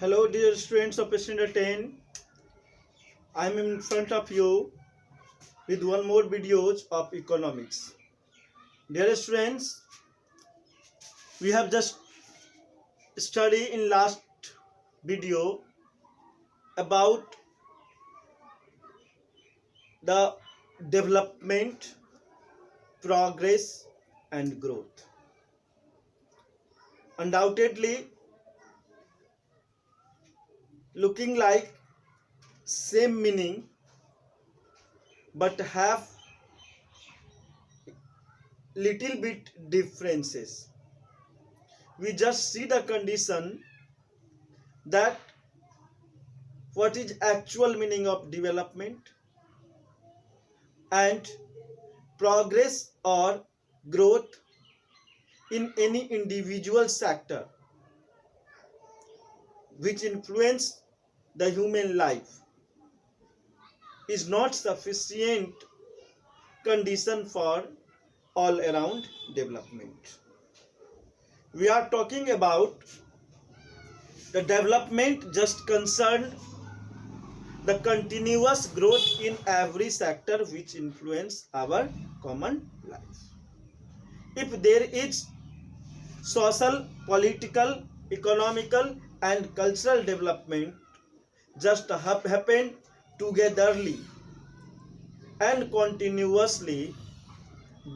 Hello, dear students of Standard 10. I am in front of you with one more videos of economics. Dear students, we have just studied in last video about the development, progress, and growth. Undoubtedly, looking like same meaning, but have little bit differences. We just see the condition that what is actual meaning of development and progress or growth in any individual sector which influence the human life is not sufficient condition for all around development. We are talking about the development just concerned the continuous growth in every sector which influence our common life. If there is social, political, economical and cultural development just happen togetherly and continuously,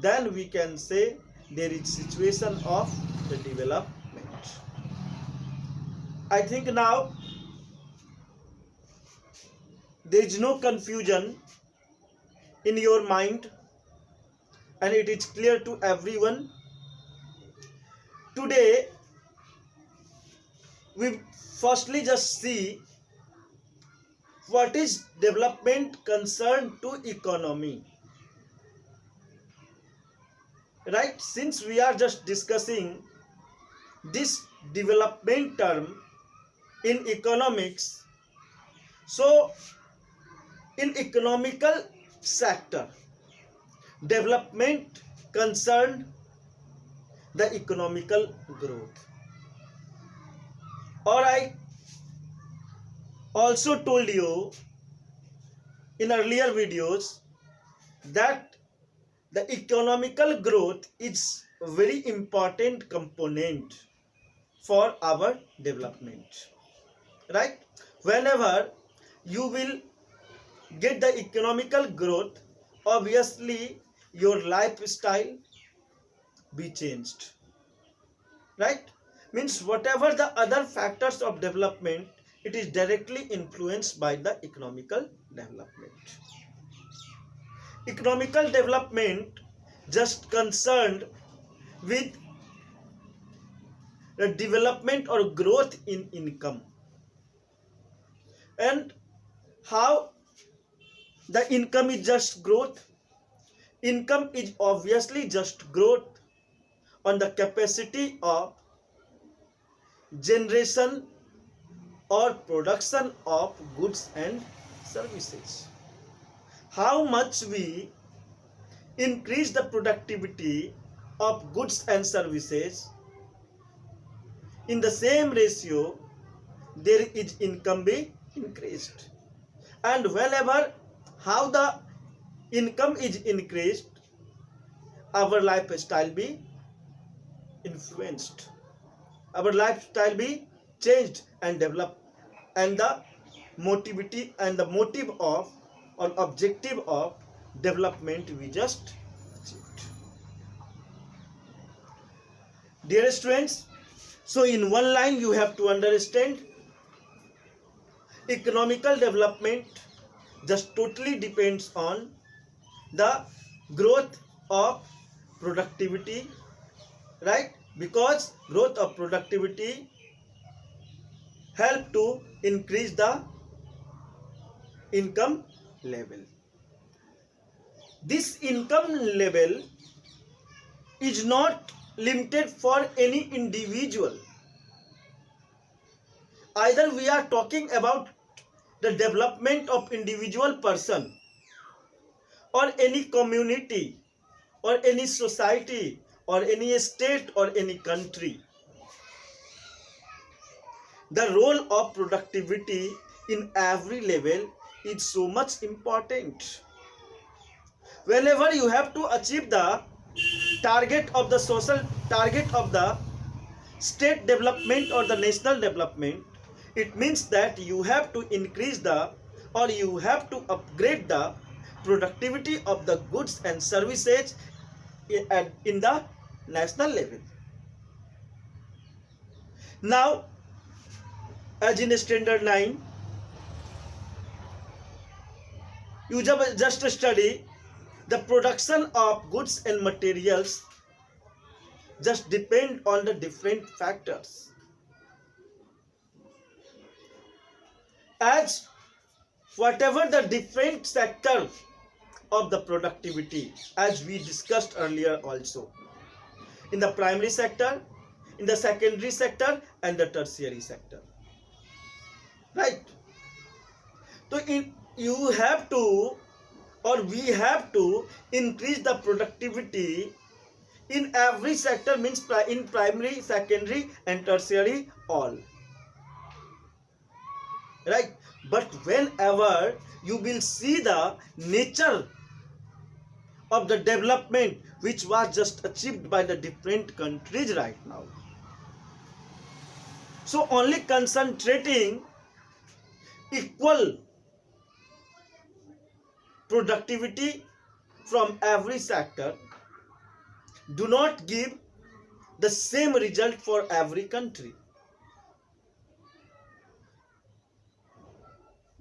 then we can say there is situation of the development. I think now there is no confusion in your mind and it is clear to everyone. Today we firstly just see what is development concerned to economy, right? Since we are just discussing this development term in economics, so in economical sector development concerned the economical growth, or I also told you in earlier videos that the economical growth is a very important component for our development, right? Whenever you will get the economical growth, obviously your lifestyle be changed, right? Means whatever the other factors of development, it is directly influenced by the economical development. Economical development just concerned with the development or growth in income, and how the income is just growth. Income is obviously just growth on the capacity of generation or production of goods and services. How much we increase the productivity of goods and services, in the same ratio there is income be increased. And whenever how the income is increased, our lifestyle be influenced, our lifestyle be changed and developed, and the motivity and the motive of or objective of development we just achieved. Dear students, so in one line you have to understand economical development just totally depends on the growth of productivity, right? Because growth of productivity help to increase the income level. This income level is not limited for any individual. Either we are talking about the development of individual person or any community or any society or any state or any country. the role of productivity in every level is so much important. Whenever you have to achieve the target of the social target of the state development or the national development, it means that you have to increase the or you have to upgrade the productivity of the goods and services in the national level. Now, as in standard 9, you just study the production of goods and materials just depend on the different factors. As whatever the different sector of the productivity, as we discussed earlier also, in the primary sector, in the secondary sector and the tertiary sector, right? So you have to or we have to increase the productivity in every sector, means in primary, secondary and tertiary all, right? But whenever you will see the nature of the development which was just achieved by the different countries right now, so only concentrating equal productivity from every sector do not give the same result for every country.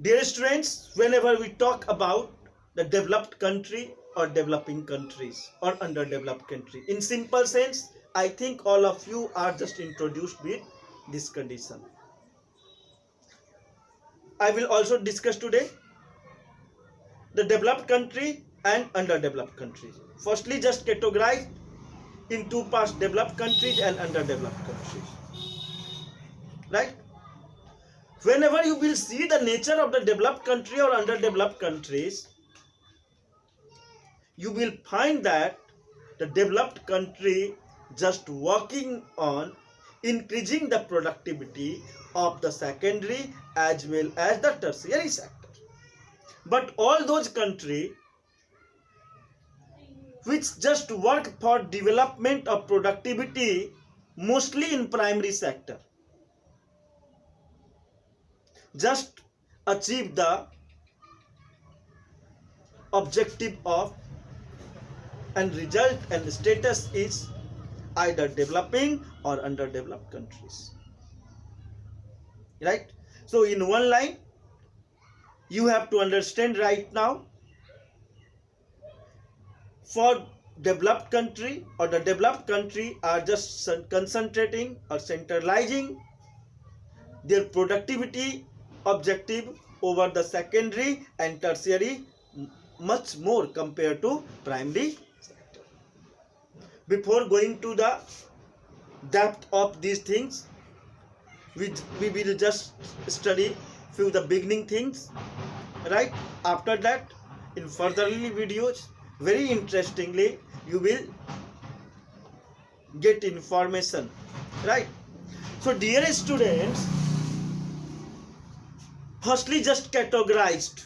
Dear students, whenever we talk about the developed country or developing countries or underdeveloped country, in simple sense, I think all of you are just introduced with this condition. I will also discuss today the developed country and underdeveloped countries. Firstly, just categorize in two parts, developed countries and underdeveloped countries, right? Whenever you will see the nature of the developed country or underdeveloped countries, you will find that the developed country just working on increasing the productivity of the secondary as well as the tertiary sector. But all those countries which just work for development of productivity mostly in primary sector just achieve the objective of and result and status is either developing or underdeveloped countries, right? So in one line you have to understand right now, for developed country or the developed country are just concentrating or centralizing their productivity objective over the secondary and tertiary much more compared to primary sector. Before going to the depth of these things, we will just study few the beginning things, right? After that, in furtherly videos, very interestingly, you will get information, right? So dear students, firstly just categorized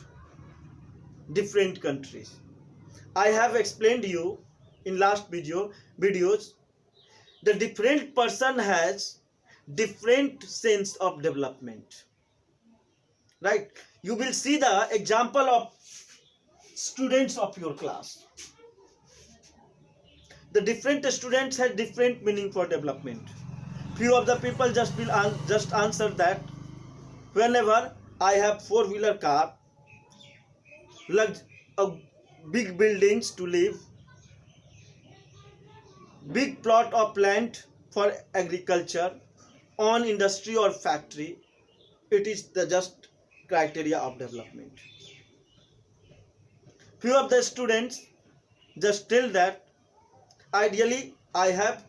different countries. I have explained you in last videos the different person has different sense of development, right? You will see the example of students of your class. The different students have different meaning for development. Few of the people just will just answer that whenever I have four-wheeler car, like big buildings to live, big plot of land for agriculture, on industry or factory, it is the just criteria of development. Few of the students just tell that ideally I have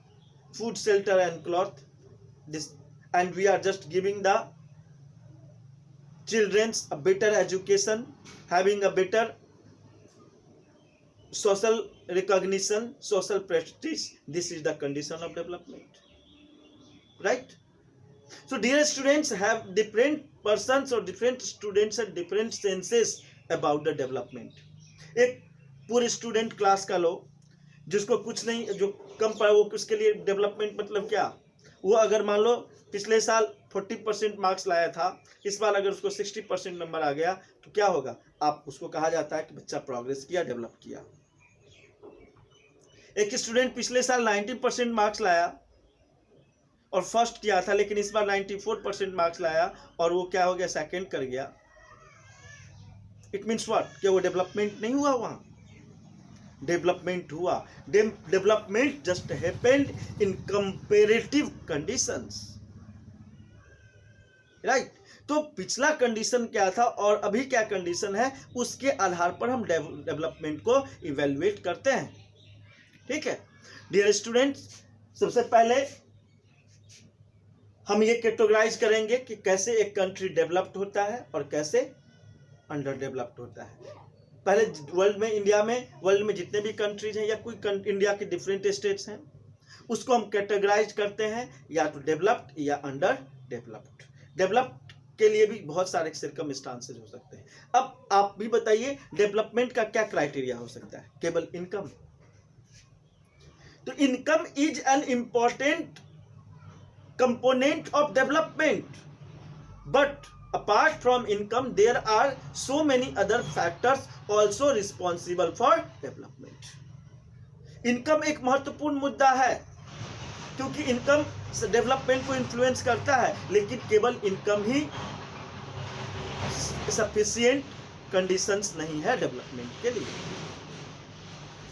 food, shelter and cloth, this, and we are just giving the children's a better education, having a better social recognition, social prestige. This is the condition of development, right? So dear students, have different persons or different students have different senses about the development. एक पूरे student class का लो, जिसको कुछ नहीं, जो कम पढ़ा, वो उसके लिए डेवलपमेंट मतलब क्या? वो अगर मान लो पिछले साल 40% मार्क्स लाया था, इस बार अगर उसको 60% नंबर आ गया तो क्या होगा? आप उसको कहा जाता है कि बच्चा प्रोग्रेस किया, डेवलप किया। एक स्टूडेंट पिछले साल 90% मार्क्स लाया और फर्स्ट किया था, लेकिन इस बार 94% मार्क्स लाया और वो क्या हो गया? सेकंड कर गया। It means what? क्या वो डेवलपमेंट नहीं हुआ? वहां डेवलपमेंट हुआ। Development just happened in comparative conditions, right? तो पिछला कंडीशन क्या था और अभी क्या कंडीशन है, उसके आधार पर हम डेवलपमेंट को इवेल्युएट करते हैं। ठीक है डियर स्टूडेंट्स, सबसे पहले हम ये कैटेगराइज करेंगे कि कैसे एक कंट्री डेवलप्ड होता है और कैसे अंडर डेवलप्ड होता है। पहले वर्ल्ड में जितने भी कंट्रीज हैं या कोई इंडिया के डिफरेंट स्टेट्स हैं, उसको हम कैटेगराइज करते हैं या तो डेवलप्ड या अंडर डेवलप्ड। डेवलप्ड के लिए भी बहुत सारे सर्कमस्टांसेस हो सकते हैं। अब आप भी बताइए डेवलपमेंट का क्या क्राइटेरिया हो सकता है? केवल इनकम? तो income is an important component of development, but apart from income there are so many other factors also responsible for development. Income एक महत्वपूर्ण मुद्दा है क्योंकि इनकम डेवलपमेंट को इन्फ्लुएंस करता है, लेकिन केवल इनकम ही सफिशिएंट कंडीशंस नहीं है डेवलपमेंट के लिए,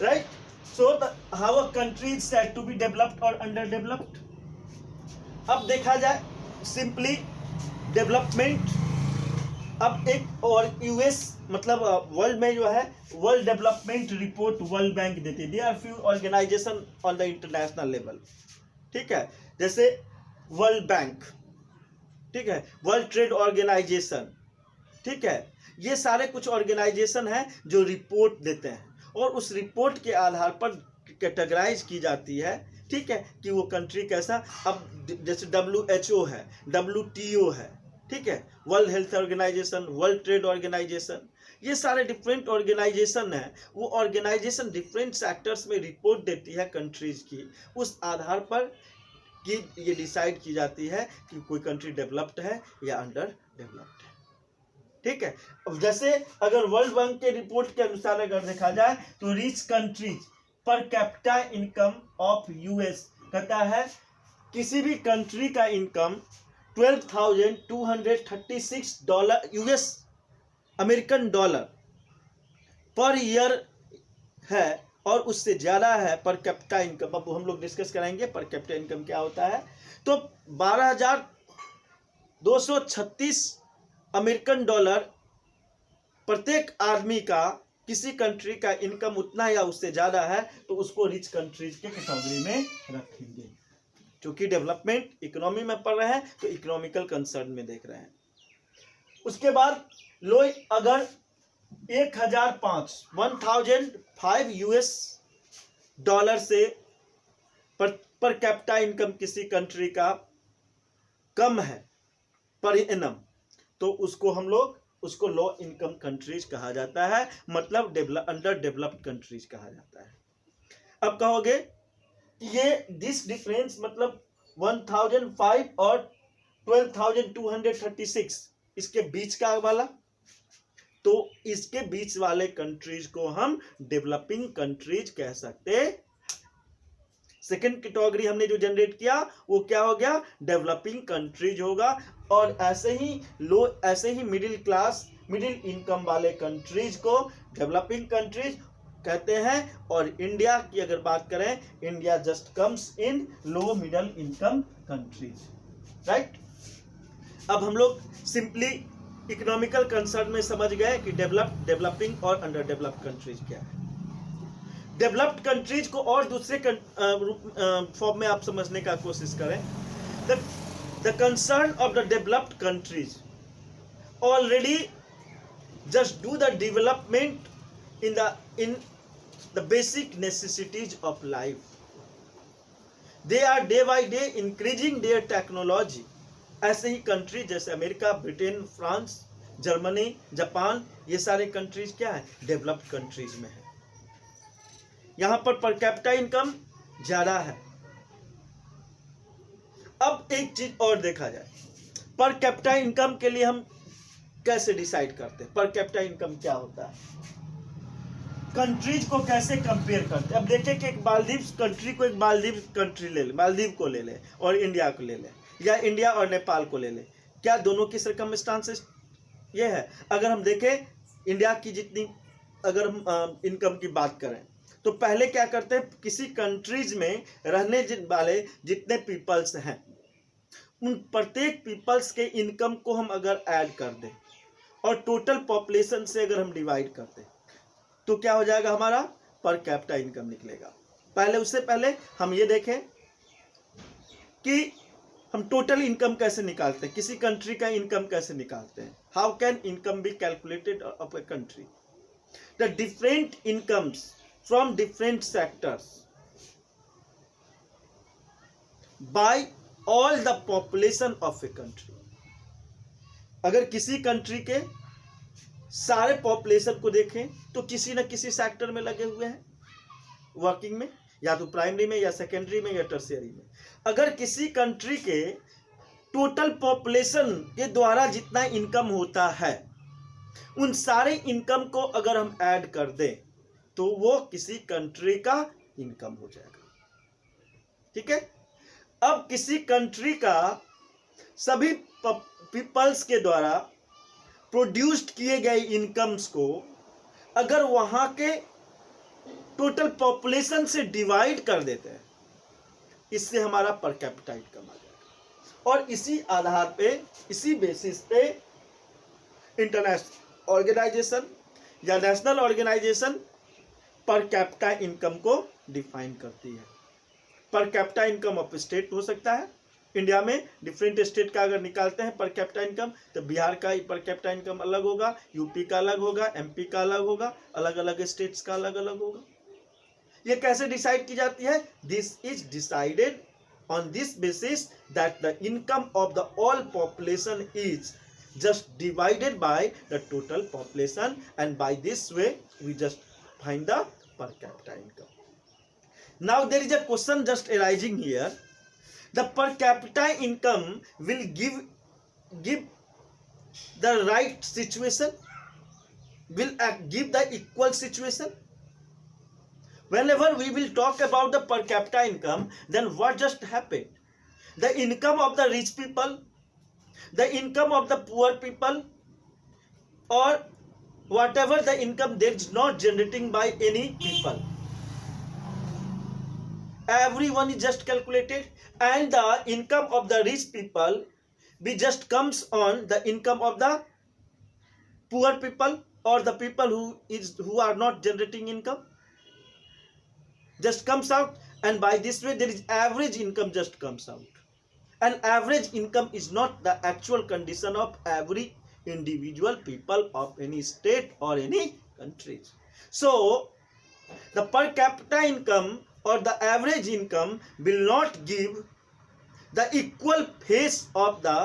right? So how a country is said to be developed और अंडर डेवलप्ड। अब देखा जाए सिंपली डेवलपमेंट, अब एक और यूएस मतलब वर्ल्ड में जो है world development report world bank देती है। There are few organisations on the international level, ठीक है, जैसे वर्ल्ड बैंक, ठीक है, वर्ल्ड ट्रेड ऑर्गेनाइजेशन, ठीक है, ये सारे कुछ ऑर्गेनाइजेशन हैं जो रिपोर्ट देते हैं और उस रिपोर्ट के आधार पर कैटेगराइज की जाती है, ठीक है, कि वो कंट्री कैसा। अब जैसे WHO है, WTO है, ठीक है, world health organisation, world trade organisation, ये सारे डिफरेंट ऑर्गेनाइजेशन है। वो ऑर्गेनाइजेशन डिफरेंट सेक्टर्स में रिपोर्ट देती है कंट्रीज की, उस आधार पर कि ये डिसाइड की जाती है कि कोई कंट्री डेवलप्ड है या अंडर डेवलप्ड है, ठीक है। अब जैसे अगर वर्ल्ड बैंक के रिपोर्ट के अनुसार अगर देखा जाए तो रिच कंट्रीज पर कैपिटा इनकम ऑफ यूएस कहता है किसी भी कंट्री का income $12,236 US American dollar per year है और उससे ज़्यादा है पर कैपिटा इनकम। अब हम लोग डिस्कस करेंगे पर कैपिटा इनकम क्या होता है। तो 12,236 अमेरिकन डॉलर प्रत्येक आदमी का किसी कंट्री का इनकम उतना या उससे ज़्यादा है तो उसको रिच कंट्रीज के कैटेगरी में रखेंगे। क्योंकि डेवलपमेंट इकोनॉमी में पढ़ रहे हैं तो इकोनॉमिकल कंसर्न में देख रहे हैं। उसके बाद लो अगर 1005 यूएस डॉलर से पर कैपिटा इनकम किसी कंट्री का कम है पर एनम, तो उसको हम लोग उसको लो इनकम कंट्रीज कहा जाता है, मतलब अंडर डेवलप्ड कंट्रीज कहा जाता है। अब कहोगे ये दिस डिफरेंस मतलब 1005 और 12,236 इसके बीच का वाला, तो इसके बीच वाले कंट्रीज को हम डेवलपिंग कंट्रीज कह सकते हैं। सेकेंड कैटेगरी हमने जो जनरेट किया वो क्या हो गया? डेवलपिंग कंट्रीज होगा। और ऐसे ही मिडिल क्लास मिडिल इनकम वाले कंट्रीज को डेवलपिंग कंट्रीज कहते हैं। और इंडिया की अगर बात करें, India just comes in low middle income countries, right. अब हम लोग सिंपली इकोनॉमिकल कंसर्न में समझ गए कि डेवलपिंग और अंडर डेवलप्ड कंट्रीज क्या है। डेवलप्ड कंट्रीज को और दूसरे फॉर्म में आप समझने का कोशिश करें। The concern of the developed countries already just do the development in the basic necessities of life. They are day by day increasing their technology, ऐसे ही कंट्री जैसे America, Britain, France, Germany, Japan, ये सारे countries क्या है, developed countries में है। यहां पर कैपिटा इनकम ज्यादा है। अब एक चीज और देखा जाए, पर कैपिटा इनकम के लिए हम कैसे डिसाइड करते हैं, पर कैपिटा इनकम क्या होता है, कंट्रीज को कैसे कंपेयर करते हैं। अब देखें कि एक मालदीव कंट्री को, एक मालदीव कंट्री ले ले, मालदीव को ले ले और इंडिया को ले ले, या इंडिया और नेपाल को ले ले, क्या दोनों की सरकमस्टांसेस ये है। अगर हम देखें इंडिया की जितनी, अगर हम इनकम की बात करें, तो पहले क्या करते हैं, किसी कंट्रीज में रहने वाले जितने पीपल्स हैं, उन प्रत्येक पीपल्स के इनकम को हम अगर ऐड कर दें और टोटल पॉपुलेशन से अगर हम डिवाइड कर दें, तो क्या हो जाएगा, हमारा पर कैपिटा इनकम निकलेगा। पहले, उससे पहले हम ये देखें कि हम टोटल इनकम कैसे निकालते हैं, किसी कंट्री का इनकम कैसे निकालते हैं। How can income be calculated of a country. The different incomes from different sectors by all the population of a country. अगर किसी कंट्री के सारे पॉपुलेशन को देखें तो किसी न किसी सेक्टर में लगे हुए हैं वर्किंग में, या तो प्राइमरी में, या सेकेंडरी में, या टर्शियरी में। अगर किसी कंट्री के टोटल पॉपुलेशन के द्वारा जितना इनकम होता है, उन सारे इनकम को अगर हम ऐड कर दें, तो वो किसी कंट्री का इनकम हो जाएगा। ठीक है। अब किसी कंट्री का सभी पीपल्स के द्वारा प्रोड्यूस्ड किए गए इनकम्स को अगर वहां के टोटल पॉपुलेशन से डिवाइड कर देते हैं, इससे हमारा पर कैपिटा इनकम आ जाएगा। और इसी आधार पे, इसी बेसिस पे इंटरनेशनल ऑर्गेनाइजेशन या national organisation per capita income को डिफाइन करती है। पर कैपिटा इनकम ऑफ स्टेट हो सकता है, इंडिया में डिफरेंट स्टेट का अगर निकालते हैं पर कैपिटा इनकम, तो बिहार का पर कैपिटा इनकम अलग होगा, यूपी का अलग होगा, एमपी का अलग होगा, अलग अलग स्टेट्स का अलग अलग होगा। ये कैसे डिसाइड की जाती है, this is decided on this basis that the income of the all population is just divided by the total population, and by this way we just find the per capita income. Now there is a question just arising here. The per capita income will give the right situation, will give the equal situation. Whenever we will talk about the per capita income, then what just happened, the income of the rich people, the income of the poor people, or whatever the income that is not generating by any people, everyone is just calculated, and the income of the rich people be just comes on the income of the poor people, or the people who are not generating income, just comes out, and by this way there is average income just comes out. And average income is not the actual condition of every individual people of any state or any country. So the per capita income or the average income will not give the equal face of the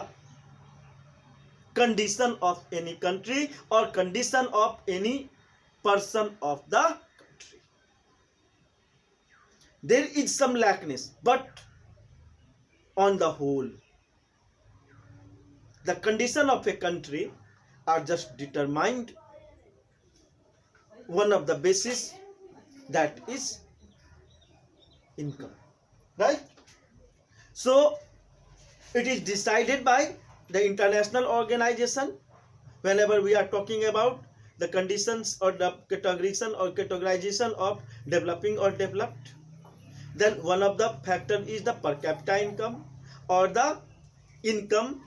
condition of any country or condition of any person of the country. There is some lackness, but on the whole, the condition of a country are just determined one of the basis, that is income, right? So it is decided by the international organization. Whenever we are talking about the conditions or the categorization of developing or developed, then one of the factor is the per capita income, or the income,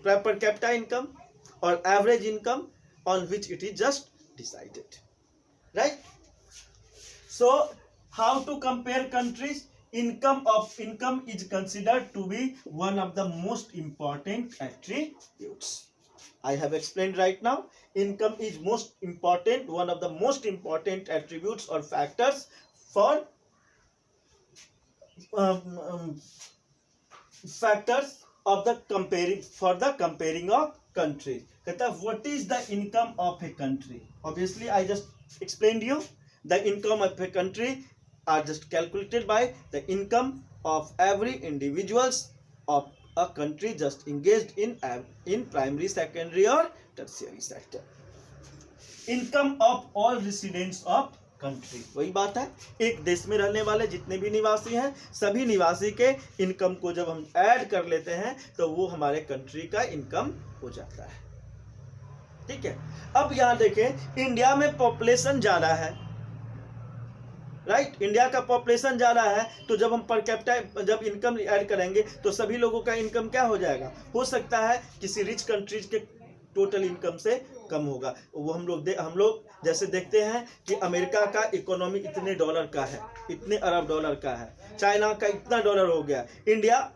per capita income or average income, on which it is just decided, right? So how to compare countries? Income is considered to be one of the most important attributes. I have explained right now. Income is most important, one of the most important attributes or factors factors of the comparing for the comparing of countries. कहता है what is the income of a country. Obviously I just explained you the income of a country are just calculated by the income of every individuals of a country just engaged in primary, secondary or tertiary sector. Income of all residents of country, वही बात है, एक देश में रहने वाले जितने भी निवासी हैं सभी निवासी के इनकम को जब हम ऐड कर लेते हैं तो वो हमारे कंट्री का इनकम हो जाता है। ठीक है, अब यहां देखें इंडिया में पॉपुलेशन ज्यादा है, राइट, इंडिया का पॉपुलेशन ज्यादा है, तो जब हम पर कैपिटा जब इनकम ऐड करेंगे तो सभी लोगों का इनकम क्या हो जाएगा, हो सकता है किसी रिच कंट्रीज के टोटल इनकम से कम होगा। वो हम लोग जैसे देखते हैं कि अमेरिका का इकोनॉमी इतने डॉलर का है, इतने अरब डॉलर का है, चाइना का इतना डॉलर हो गया, इंडिया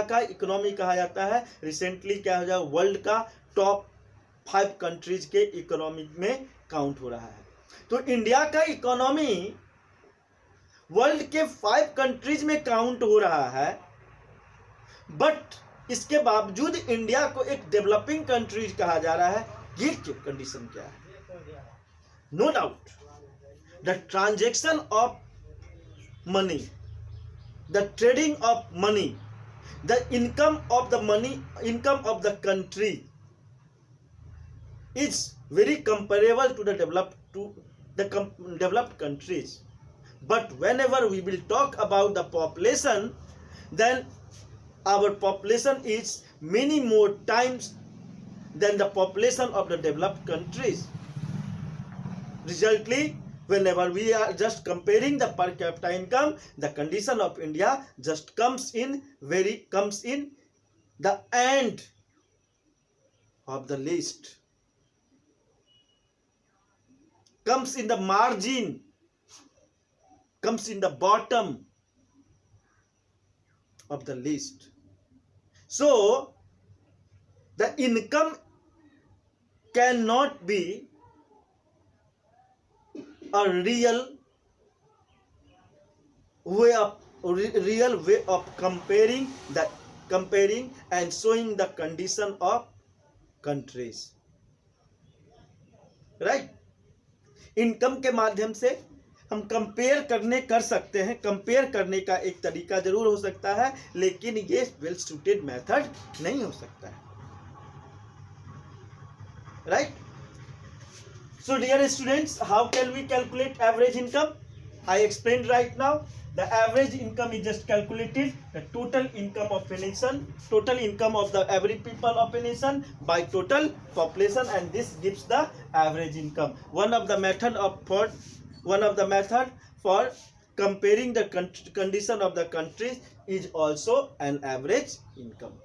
का इकोनॉमी कहा जाता है रिसेंटली क्या हो जाए वर्ल्ड का टॉप 5 कंट्रीज के इकोनॉमी में काउंट हो रहा है। तो इंडिया का इकोनॉमी वर्ल्ड के 5 कंट्रीज में काउंट हो रहा है, बट इसके बावजूद इंडिया को एक डेवलपिंग कंट्रीज कहा जा रहा है। ये कंडीशन क्या है? No doubt the transaction of money, the trading of money, the income of the money, income of the country is very comparable to the developed countries, but whenever we will talk about the population, then our population is many more times than the population of the developed countries. Resultly, whenever we are just comparing the per capita income, the condition of India just comes in the end of the list, comes in the margin, comes in the bottom of the list. So the income cannot be a real way of comparing and showing the condition of countries, right? Income के माध्यम से हम कर सकते हैं, compare करने का एक तरीका जरूर हो सकता है, लेकिन ये वेल सूटेड मेथड नहीं हो सकता है, right? So dear students, how can we calculate average income? I explain right now. The average income is just calculated the total income of a nation, total income of the every people of a nation by total population, and this gives the average income. One of the method for comparing the condition of the countries is also an average income.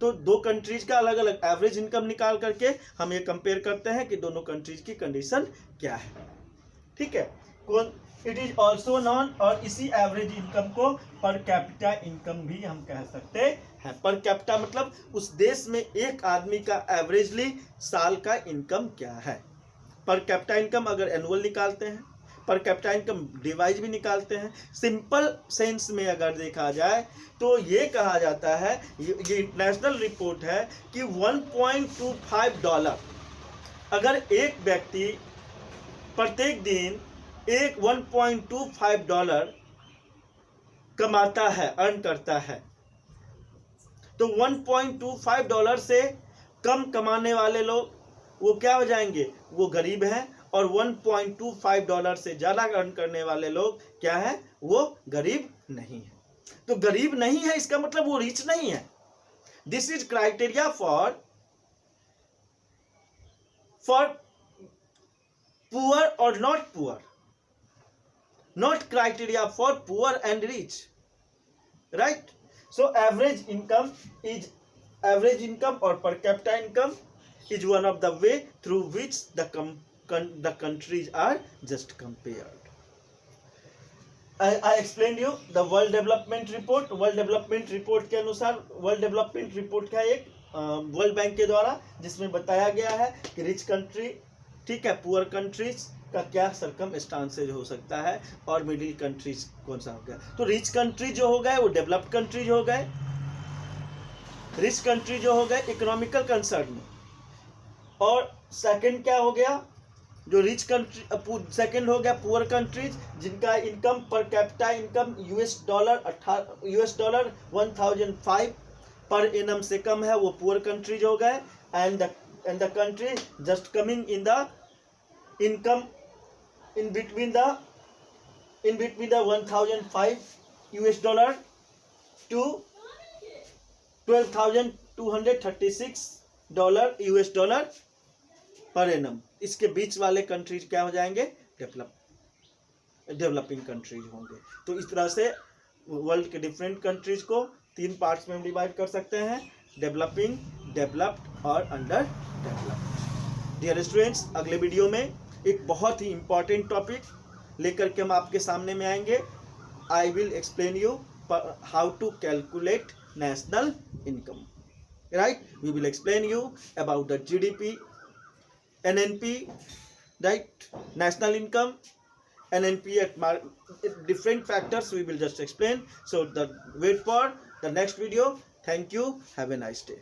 तो दो countries का अलग अलग average income निकाल करके हम ये compare करते हैं कि दोनों कंट्रीज की कंडीशन क्या है. ठीक है, इट इज ऑल्सो नॉन, और इसी एवरेज इनकम को पर कैपिटा इनकम भी हम कह सकते हैं. पर कैपिटा मतलब उस देश में एक आदमी का एवरेजली साल का इनकम क्या है. पर कैपिटा इनकम अगर एनुअल निकालते हैं, पर कैपिटा इनकम डिवाइज भी निकालते हैं. सिंपल सेंस में अगर देखा जाए तो ये कहा जाता है, ये इंटरनेशनल रिपोर्ट है कि $1.25 अगर एक व्यक्ति प्रत्येक दिन एक $1.25 कमाता है, अर्न करता है, तो $1.25 से कम कमाने वाले लोग वो क्या हो जाएंगे, वो गरीब हैं, और $1.25 से ज्यादा अर्न करने वाले लोग क्या है, वो गरीब नहीं है. तो गरीब नहीं है इसका मतलब वो रिच नहीं है. This is criteria for poor और not poor, not criteria for poor and rich, right? So average income or per capita income is one of the way through which the countries are just compared. I explained you the World Development Report. World Development Report के अनुसार, World Development Report का एक world bank के द्वारा जिसमें बताया गया है कि रिच कंट्री, ठीक है, पुअर कंट्रीज का क्या सरकमस्टांसेज हो सकता है, और मिडिल कंट्रीज कौन सा हो गया. तो रिच कंट्री जो हो गए वो डेवलप्ड कंट्रीज हो गए, रिच कंट्री जो हो गए इकोनॉमिकल कंसर्न में, और सेकंड क्या हो गया, जो रिच कंट्री, सेकंड हो गया पुअर कंट्रीज जिनका इनकम पर कैपिटा इनकम $1005 पर एनम से कम है, वो पुअर कंट्रीज हो गए। And the country just coming in the income in between the $1005 to $12,236 per annum, इसके बीच वाले कंट्रीज क्या हो जाएंगे, डेवलपिंग कंट्रीज होंगे। तो इस तरह से वर्ल्ड के डिफरेंट कंट्रीज को 3 पार्ट्स में डिवाइड कर सकते हैं, डेवलपिंग, डेवलप्ड और अंडर डेवलप्ड। डियर स्टूडेंट्स, अगले वीडियो में एक बहुत ही इंपॉर्टेंट टॉपिक लेकर के हम आपके सामने में आएंगे। I will explain you how to calculate national income, right. We will explain you about the GDP, NNP, right, national income, NNP at different factors we will just explain. So wait for the next video. Thank you. Have a nice day.